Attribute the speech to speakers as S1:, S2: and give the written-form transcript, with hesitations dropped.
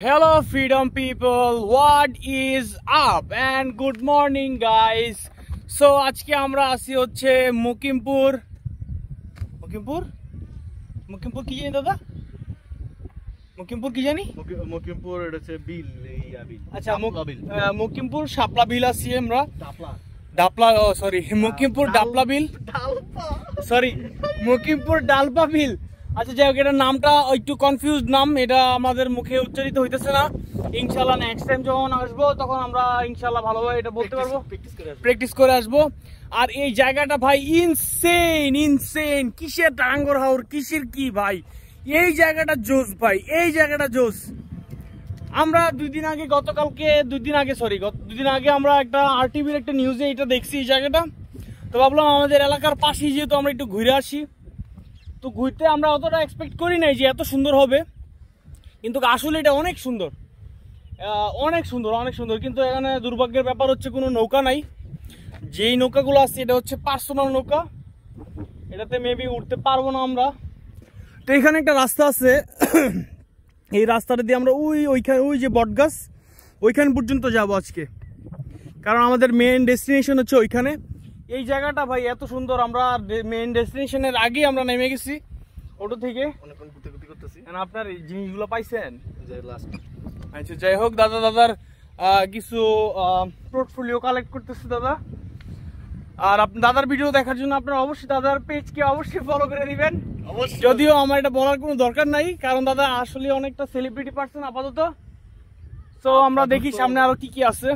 S1: Hello freedom people, what is up and good morning guys. So আজকে আমরা আসি হচ্ছে মুকিমপুর কি জানি দাদা, মুকিমপুর কি জানি,
S2: মুকিমপুর এটা হচ্ছে বিল বিল।
S1: আচ্ছা মুকিমপুর শাপলা বিল আসি আমরা, ডাপলা সরি মুকিমপুর ডাপলা বিল, সরি মুকিমপুর ডালপা বিল। আচ্ছা যাই হোক, এটার নামটা একটু কনফিউজ নাম, এটা আমাদের মুখে উচ্চারিত হইতেছে না। ইনশাল্লাহ নেক্সট টাইম যখন আসবো তখন আমরা ইনশাল্লাহ ভালোভাবে এটা বলতে পারবো, প্র্যাকটিস করে আসবো। আর এই জায়গাটা ভাই ইনসেন, কিসের টাঙ্গর হাওর, কিসের কি ভাই, এই জায়গাটা জোস ভাই, এই জায়গাটা জোস। আমরা দুই দিন আগে আমরা একটা আরটিভির একটা নিউজে এটা দেখছি এই জায়গাটা, তো ভাবলাম আমাদের এলাকার পাশেই যেহেতু আমরা একটু ঘুরে আসি। তো ঘুরতে আমরা অতটা এক্সপেক্ট করি নাই যে এত সুন্দর হবে, কিন্তু আসলে এটা অনেক সুন্দর, অনেক সুন্দর। কিন্তু এখানে দুর্ভাগ্যের ব্যাপার হচ্ছে কোনো নৌকা নাই। যেই নৌকাগুলো আছে এটা হচ্ছে পার্সোনাল নৌকা, এটাতে মেবি উঠতে পারবো না আমরা। তো এখানে একটা রাস্তা আছে, এই রাস্তাটা দিয়ে আমরা ওই যে বটগাছ ওইখান পর্যন্ত যাব আজকে, কারণ আমাদের মেইন ডেস্টিনেশন হচ্ছে ওইখানে। এই জায়গাটা ভাই এত সুন্দর, আমরা মেইন ডেস্টিনেশনের আগেই আমরা নেমে গেছি অটো থেকে। আপনার এই জিনিসগুলো পাইছেন? আচ্ছা যাই হোক, দাদার কিছু পোর্টফোলিও কালেক্ট করতেছে দাদা। আর দাদার ভিডিও দেখার জন্য আপনারা অবশ্যই দাদার পেজকে অবশ্যই ফলো করে দিবেন। যদিও আমার এটা বলার কোনো দরকার নাই, কারণ দাদা আসলে অনেকটা সেলিব্রিটি পার্সন আপাতত। তো আমরা দেখি সামনে আরো কি আছে।